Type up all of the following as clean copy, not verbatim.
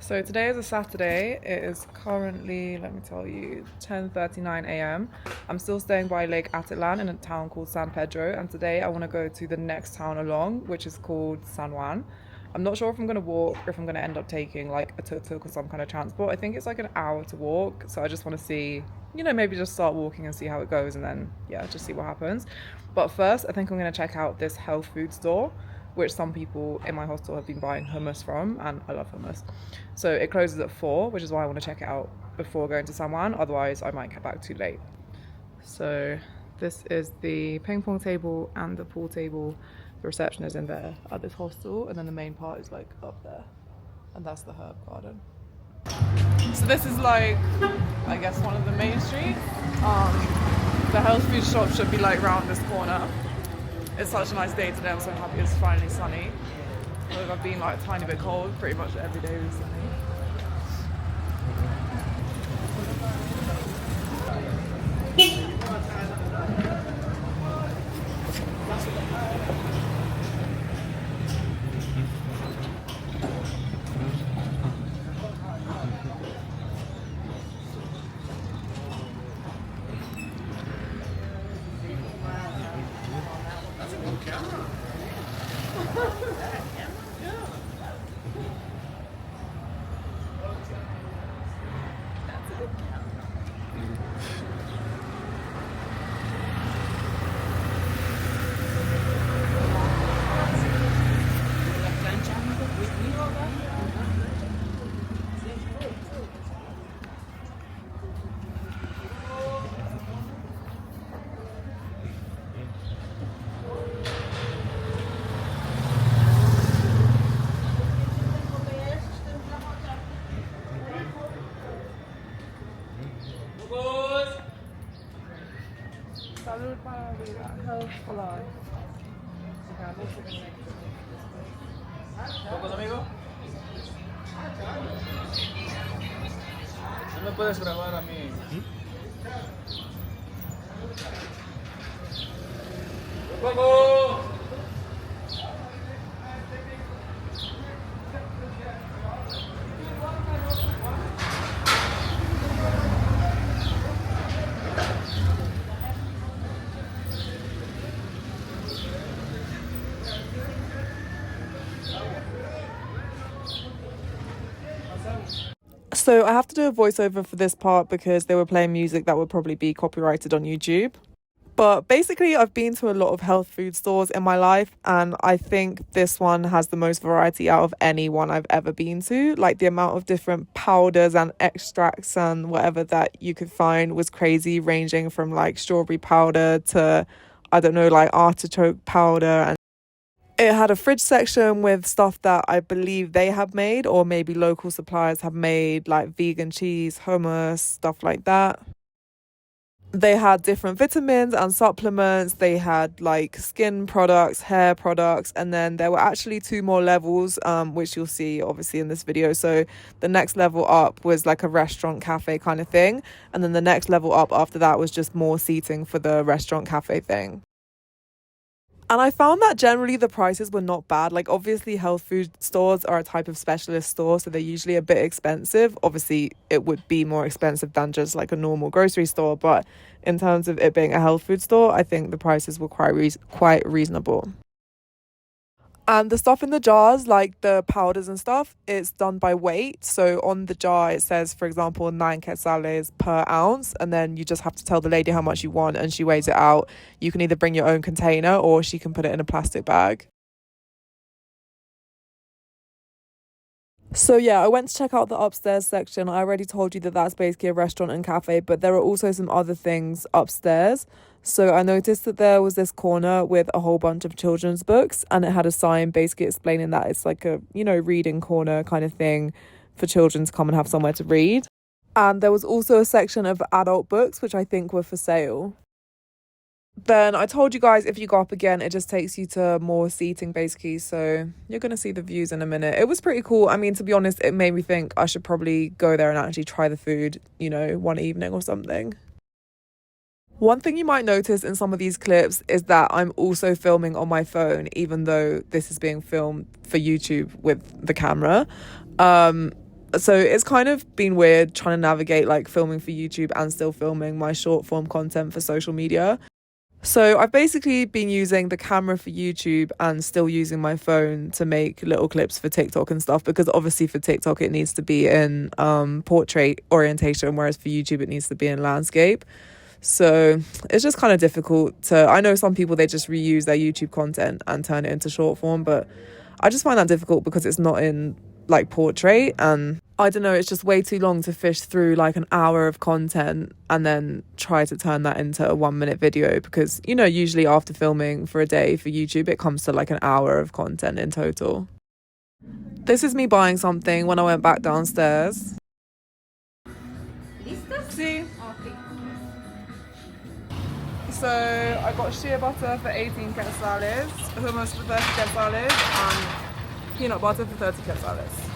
So today is a Saturday. It is currently, let me tell you, 10:39 a.m. I'm still staying by Lake Atitlan in a town called San Pedro, and today I want to go to the next town along, which is called San Juan. I'm not sure if I'm going to walk or if I'm going to end up taking like a tuk-tuk or some kind of transport. I think it's like an hour to walk, so I just want to see, maybe just start walking and see how it goes, and then yeah, just see what happens. But first, I think I'm going to check out this health food store, which some people in my hostel have been buying hummus from, and I love hummus. So it closes at 4, which is why I want to check it out before going to San Juan, otherwise I might get back too late. So this is the ping pong table and the pool table. The reception is in there at this hostel, and then the main part is like up there, and that's the herb garden. So this is like, I guess, one of the main streets. The health food shop should be like round this corner. It's such a nice day today. I'm so happy it's finally sunny. Although I've been like a tiny bit cold pretty much every day recently. Salud para vida, health for life. ¿Pocos amigos? No me puedes grabar a mí. ¡Poco! So I have to do a voiceover for this part because they were playing music that would probably be copyrighted on YouTube. But basically, I've been to a lot of health food stores in my life, and I think this one has the most variety out of any one I've ever been to. Like, the amount of different powders and extracts and whatever that you could find was crazy, ranging from like strawberry powder to, I don't know, like artichoke powder. And it had a fridge section with stuff that I believe they have made, or maybe local suppliers have made, like vegan cheese, hummus, stuff like that. They had different vitamins and supplements. They had like skin products, hair products, and then there were actually 2 more levels, which you'll see obviously in this video. So the next level up was like a restaurant cafe kind of thing, and then the next level up after that was just more seating for the restaurant cafe thing. And I found that generally the prices were not bad. Like, obviously health food stores are a type of specialist store, so they're usually a bit expensive. Obviously it would be more expensive than just like a normal grocery store, but in terms of it being a health food store, I think the prices were quite reasonable. And the stuff in the jars, like the powders and stuff, it's done by weight. So on the jar, it says, for example, 9 quetzales per ounce. And then you just have to tell the lady how much you want, and she weighs it out. You can either bring your own container or she can put it in a plastic bag. So yeah, I went to check out the upstairs section. I already told you that that's basically a restaurant and cafe, but there are also some other things upstairs. So I noticed that there was this corner with a whole bunch of children's books, and it had a sign basically explaining that it's like a, reading corner kind of thing for children to come and have somewhere to read. And there was also a section of adult books, which I think were for sale. Then I told you guys, if you go up again, it just takes you to more seating basically, so you're gonna see the views in a minute. It was pretty cool. I mean, to be honest, it made me think I should probably go there and actually try the food, one evening or something. One thing you might notice in some of these clips is that I'm also filming on my phone, even though this is being filmed for YouTube with the camera. So it's kind of been weird trying to navigate like filming for YouTube and still filming my short form content for social media. So I've basically been using the camera for YouTube and still using my phone to make little clips for TikTok and stuff, because obviously for TikTok it needs to be in portrait orientation, whereas for YouTube it needs to be in landscape. So it's just kind of difficult to, I know some people, they just reuse their YouTube content and turn it into short form, but I just find that difficult because it's not in like portrait, and I don't know, it's just way too long to fish through like an hour of content and then try to turn that into a 1 minute video, because you know, usually after filming for a day for YouTube it comes to like an hour of content in total. This is me buying something when I went back downstairs. ¿Listos? See? Okay. So I got shea butter for 18 quetzales, hummus for 30 quetzales, and peanut butter for 30 quetzales.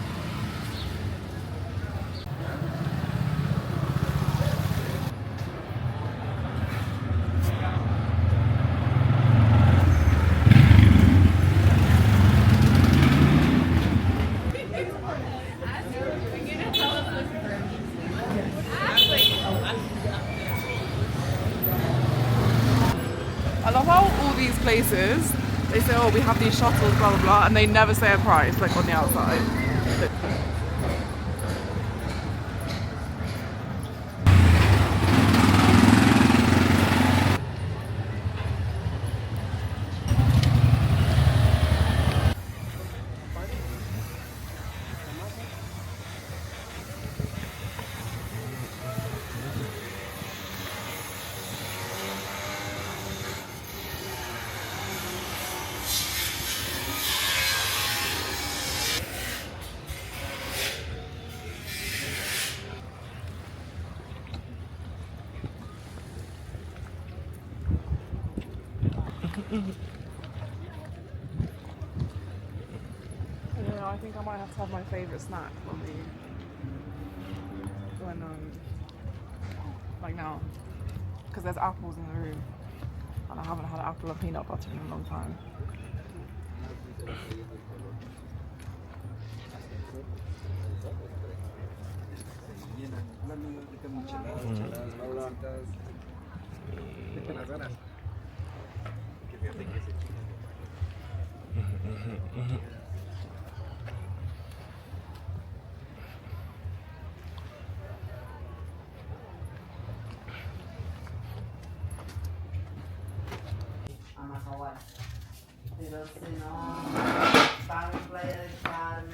I love how all these places, they say, oh, we have these shuttles, blah, blah, blah, and they never say a price, like on the outside. Yeah, I think I might have to have my favourite snack when like now, because there's apples in the room and I haven't had apple or peanut butter in a long time. Pero si no, van a Playa del Carmen,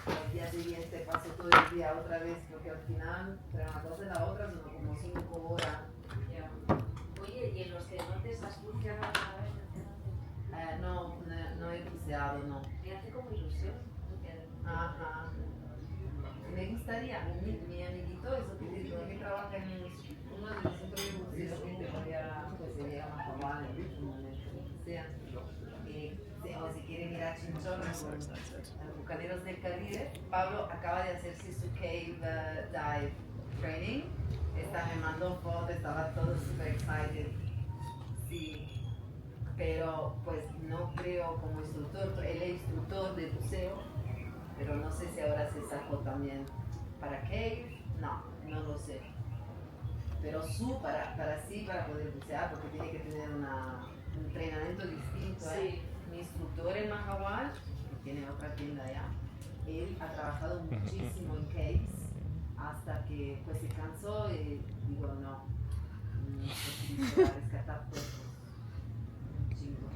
al día siguiente paso todo el día otra vez, porque al final, entre una cosa y la otra, son como 5 horas. Ya. Oye, ¿y en los cenotes has buceado alguna vez en cenotes? No he buceado, no. Me hace como ilusión. Ajá. Me gustaría, mi amiguito, eso que te digo, que trabaja en uno de los centros de buceo, que te podía, pues se llama Juan, o si quieren ir a Chinchorro, a los bucaneros del Caribe. Pablo acaba de hacerse su cave dive training. Me mandó fotos, estaba todo súper excited. Sí, pero pues no creo como instructor, él es instructor de buceo, pero no sé si ahora se sacó también para cave, no lo sé. Pero para poder bucear, porque tiene que tener un entrenamiento distinto. Sí. Mi instructor en Mahahual, que tiene otra tienda allá, él ha trabajado muchísimo en caves hasta que pues se cansó y digo no necesito rescatar cuerpos, un chingo.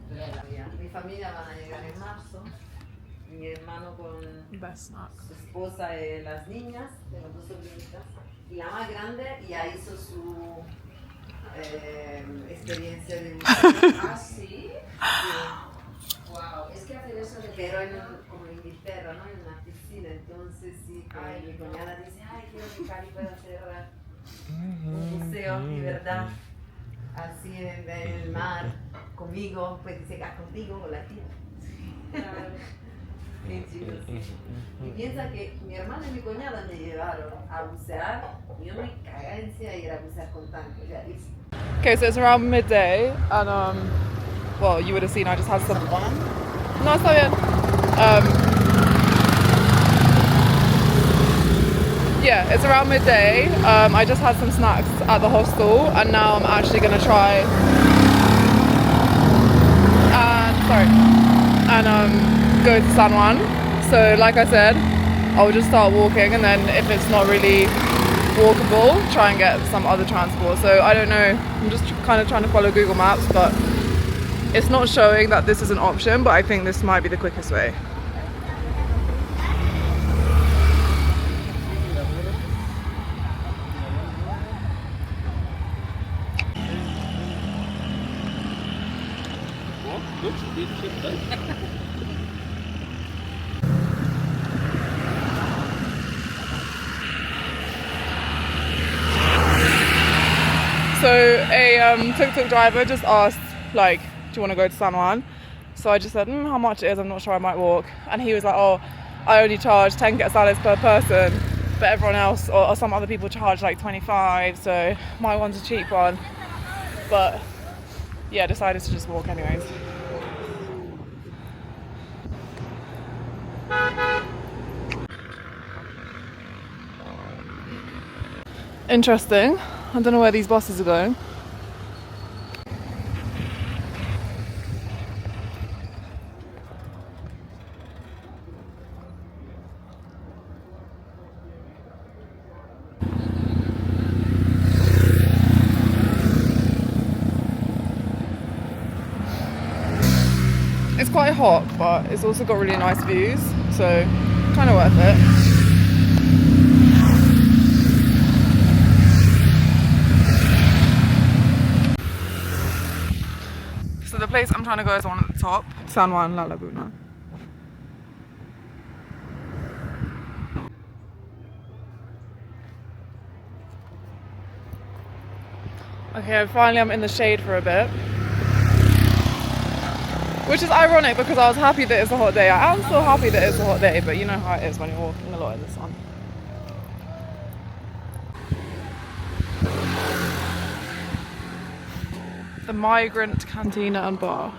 Pero mi familia van a llegar en marzo, mi hermano con su esposa y las niñas, tengo 2 sobrinitas, y la más grande ya hizo su experiencia de buceo. ¿Ah, sí? Sí. Wow, es que hacer eso de... Pero como en Inglaterra, ¿no? En una piscina, entonces sí, mi cuñada dice, ay, quiero que Cari pueda hacer un buceo de verdad, así en el mar, conmigo, pues dice, contigo o la tía. Claro. Qué chido, sí. Y piensa que mi hermana y mi cuñada me llevaron a bucear, y yo me cagaba en sí a ir a bucear con tanque, ya listo. Okay, so it's around midday and well, you would have seen I just had some. No, está bien. Yeah, it's around midday. I just had some snacks at the hostel, and now I'm actually gonna try and go to San Juan. So like I said, I'll just start walking, and then if it's not really walkable, try and get some other transport. So I don't know, I'm just kind of trying to follow Google Maps, but it's not showing that this is an option, but I think this might be the quickest way. So a tuk-tuk driver just asked, like, do you want to go to San Juan? So I just said, how much it is, I'm not sure, I might walk. And he was like, oh, I only charge 10 quetzales per person, but everyone else, or some other people charge like 25, so my one's a cheap one. But yeah, decided to just walk anyways. Interesting. I don't know where these buses are going. It's quite hot, but it's also got really nice views, so kind of worth it. So the place I'm trying to go is the one at the top, San Juan La Laguna. Okay, finally I'm in the shade for a bit. Which is ironic because I was happy that it's a hot day. I am still happy that it's a hot day, but you know how it is when you're walking a lot in the sun. The Migrant Cantina and Bar.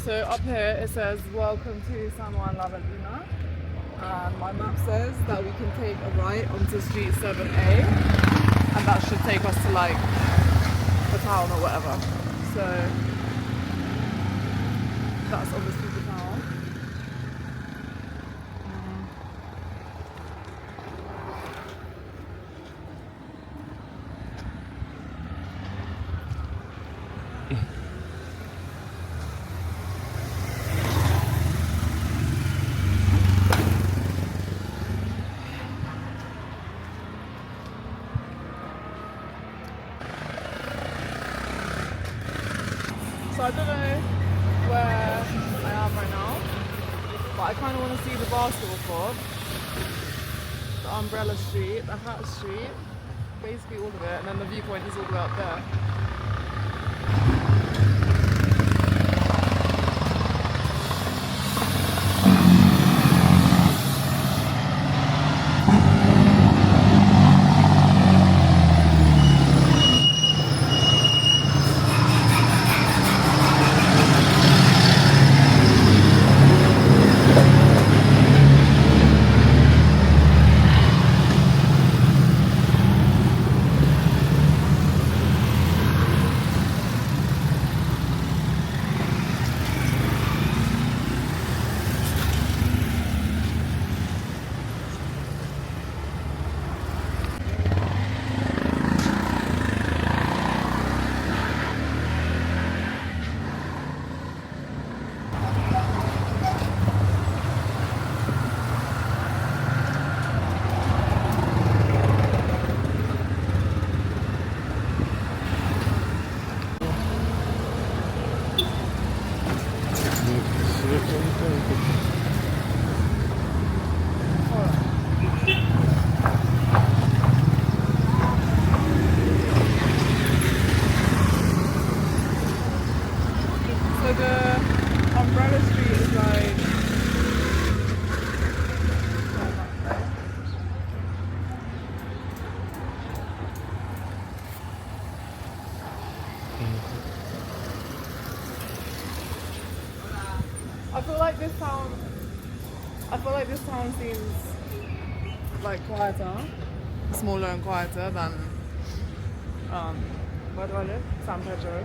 So up here it says, welcome to San Juan La Laguna. And my map says that we can take a right onto street 7A, and that should take us to like the town or whatever. So that's obviously the town. So I don't know where I am right now, but I kind of want to see the basketball court, the umbrella street, the hat street, basically all of it, and then the viewpoint is all the way up there. So the umbrella street is like I feel like this town seems like quieter, smaller and quieter than where do I live? San Pedro.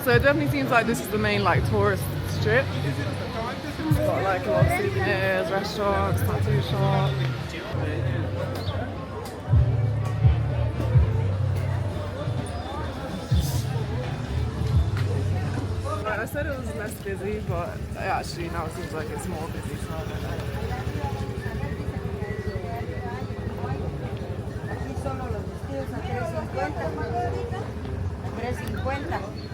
So it definitely seems like this is the main like tourist strip. It's got like a lot of souvenirs, restaurants, tattoo shop. I said it was less busy, but actually now it seems like it's more busy, so I don't know. Aquí solo los vestidos a 3.50.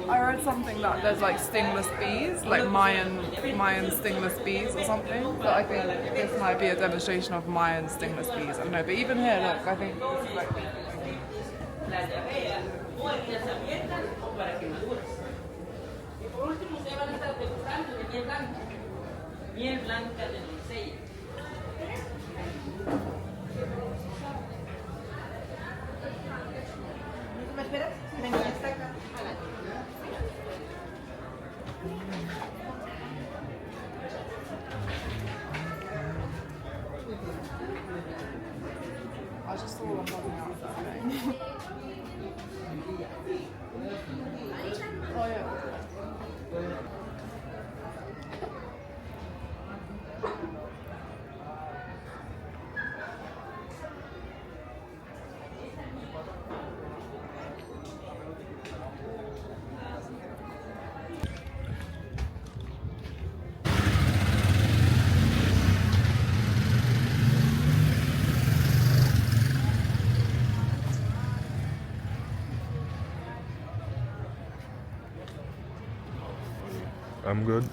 I read something that there's like stingless bees, like Mayan stingless bees or something. But I think this might be a demonstration of Mayan stingless bees. I don't know, but even here, look, I think this is like. ¿Me esperas? Venga, está acá. I just saw them holding out that thing. Oh yeah. I'm good.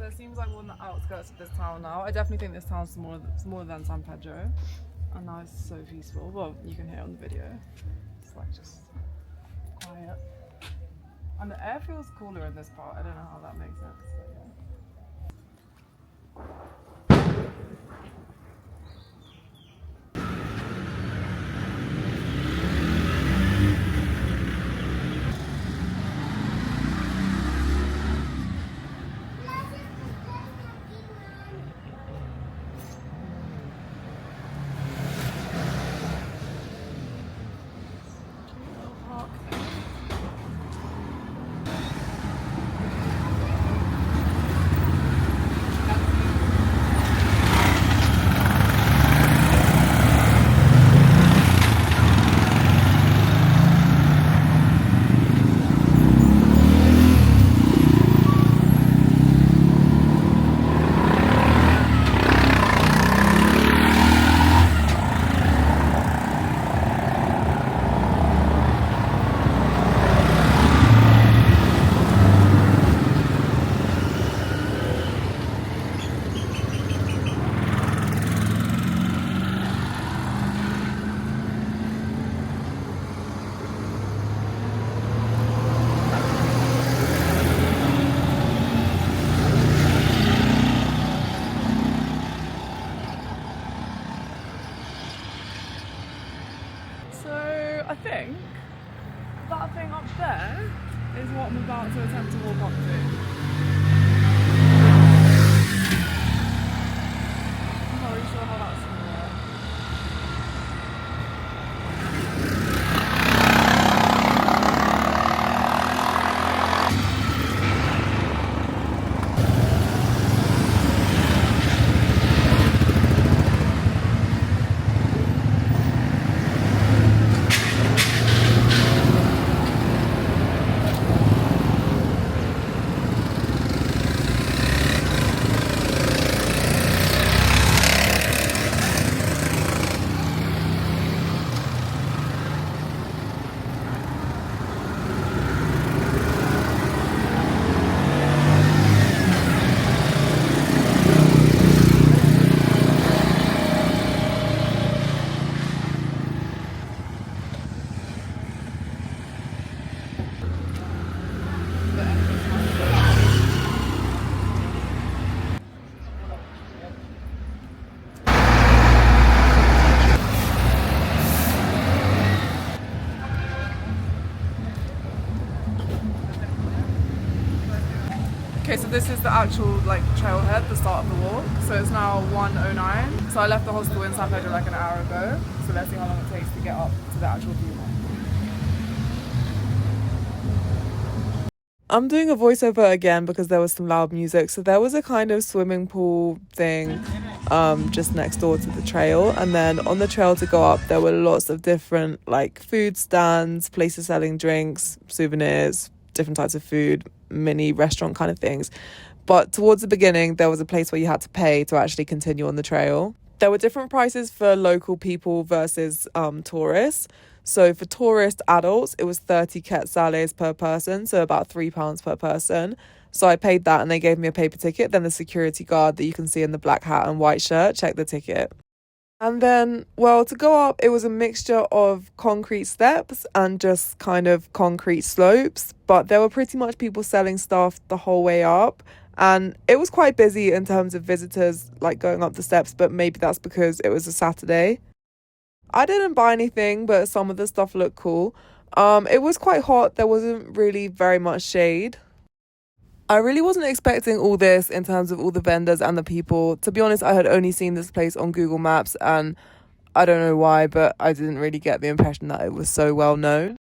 it seems like we're on the outskirts of this town now. I definitely think this town's smaller than San Pedro. And now it's so peaceful. Well, you can hear it on the video. It's like just quiet. And the air feels cooler in this part. I don't know how that makes sense. But yeah. I think that thing up there is what I'm about to attempt to walk up to. I'm not really sure how that's going to work. Okay, so this is the actual like trailhead, the start of the walk. So it's now 1:09. So I left the hostel in San Pedro like an hour ago. So let's see how long it takes to get up to the actual viewpoint. I'm doing a voiceover again because there was some loud music. So there was a kind of swimming pool thing just next door to the trail. And then on the trail to go up, there were lots of different like food stands, places selling drinks, souvenirs, different types of food, mini restaurant kind of things. But towards the beginning, there was a place where you had to pay to actually continue on the trail. There were different prices for local people versus tourists. So for tourist adults, it was 30 quetzales per person, so about £3 per person. So I paid that and they gave me a paper ticket. Then the security guard that you can see in the black hat and white shirt checked the ticket. And then, well, to go up, it was a mixture of concrete steps and just kind of concrete slopes. But there were pretty much people selling stuff the whole way up. And it was quite busy in terms of visitors, like going up the steps. But maybe that's because it was a Saturday. I didn't buy anything, but some of the stuff looked cool. It was quite hot. There wasn't really very much shade. I really wasn't expecting all this in terms of all the vendors and the people. To be honest, I had only seen this place on Google Maps and I don't know why, but I didn't really get the impression that it was so well known.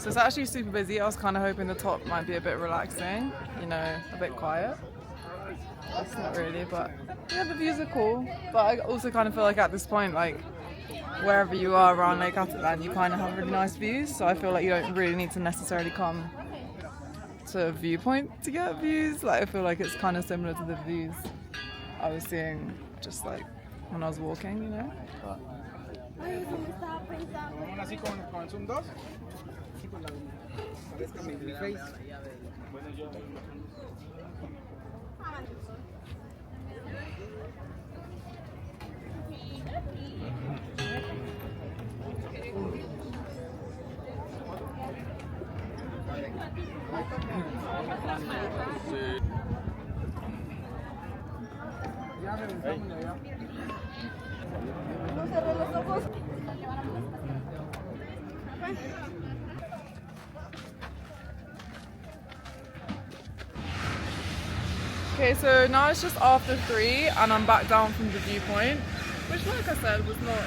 So it's actually super busy. I was kind of hoping the top might be a bit relaxing, you know, a bit quiet. It's not really, but yeah, the views are cool. But I also kind of feel like at this point, like wherever you are around Lake Atitlan, you kind of have really nice views. So I feel like you don't really need to necessarily come to Viewpoint to get views. Like I feel like it's kind of similar to the views I was seeing just like when I was walking, you know. But Vamos así con el zoom 2. Así con la parezca mi face. Bueno, yo. Ya revisámoslo ya. No cerré los ojos. okay, so now it's just after 3 and I'm back down from the viewpoint, which like I said was not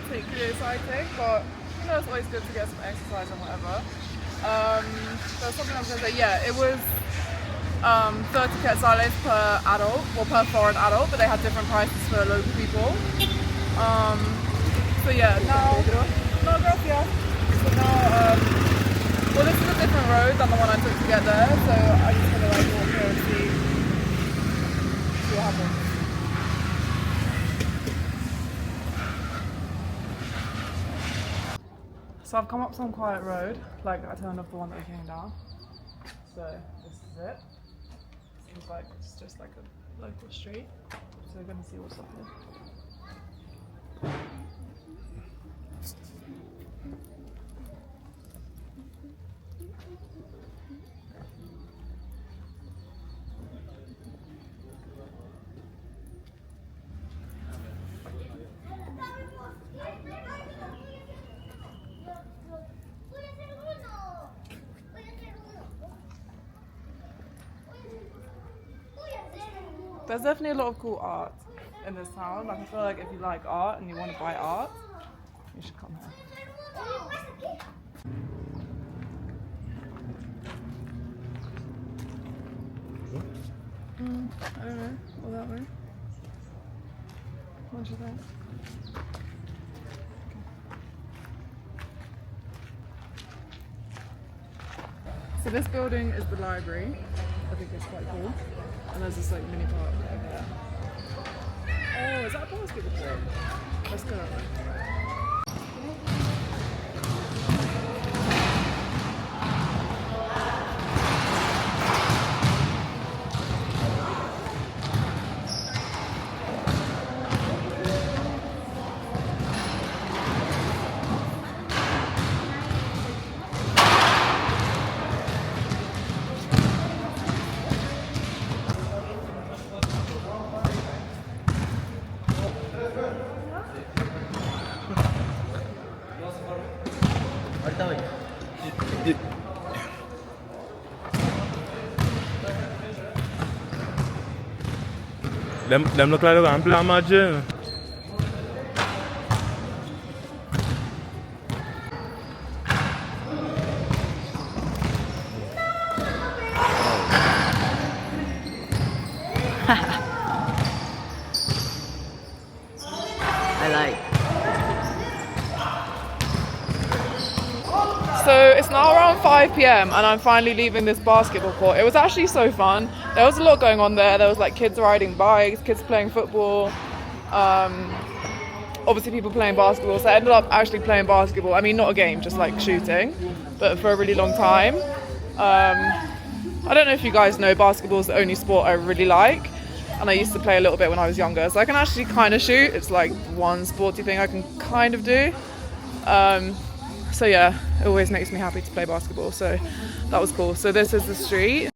particularly exciting, but you know it's always good to get some exercise and whatever. There's something I was going to say, yeah, it was 30 quetzales per adult, or per foreign adult, but they had different prices for local people. So yeah, now, no gracias. So now, well this is a different road than the one I took to get there, so I'm just going to like walk here and see what happens. So I've come up some quiet road, like I turned off the one that we came down. So this is it. Seems like it's just like a local street. So we're gonna see what's up here. There's definitely a lot of cool art in this town. Like I feel like if you like art and you want to buy art, you should come here. I don't know. All that way. What do you think? So this building is the library. I think it's quite cool. And there's this like mini park over there. Oh, is that a basketball court? Let's go that way. Dem look like they're gonna play magic. So it's now around 5 p.m. and I'm finally leaving this basketball court. It was actually so fun. There was a lot going on there. There was like kids riding bikes, kids playing football, obviously people playing basketball. So I ended up actually playing basketball. I mean, not a game, just like shooting, but for a really long time. I don't know if you guys know, basketball's the only sport I really like. And I used to play a little bit when I was younger. So I can actually kind of shoot. It's like one sporty thing I can kind of do. So yeah, it always makes me happy to play basketball, so that was cool. So this is the street.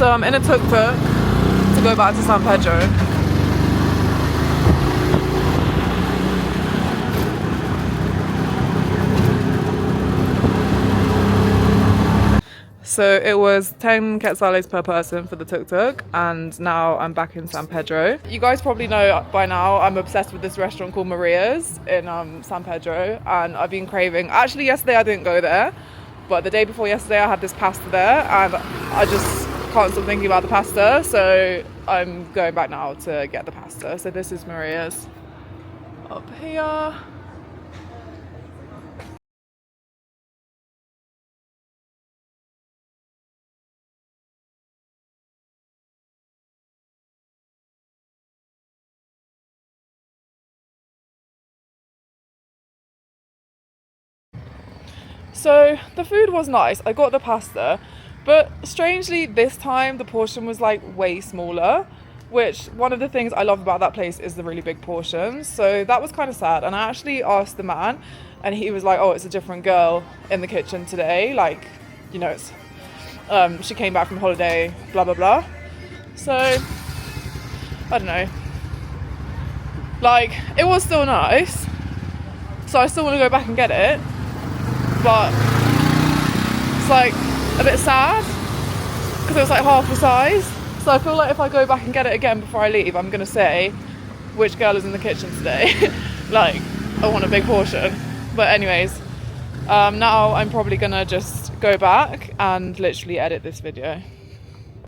So I'm in a tuk-tuk to go back to San Pedro. So it was 10 quetzales per person for the tuk-tuk, and now I'm back in San Pedro. You guys probably know by now I'm obsessed with this restaurant called Maria's in San Pedro, and I've been craving. Actually, yesterday I didn't go there, but the day before yesterday I had this pasta there, and I just can't stop thinking about the pasta, so I'm going back now to get the pasta. So this is Maria's up here. So the food was nice. I got the pasta, but strangely this time the portion was like way smaller, which one of the things I love about that place is the really big portions. So that was kind of sad. And I actually asked the man, and he was like, oh, it's a different girl in the kitchen today. Like, you know, it's she came back from holiday, blah, blah, blah. So I don't know. Like, it was still nice. So I still want to go back and get it. But it's like a bit sad because it was like half the size. So I feel like if I go back and get it again before I leave, I'm gonna say which girl is in the kitchen today. Like, I want a big portion. But anyways, now I'm probably gonna just go back and literally edit this video.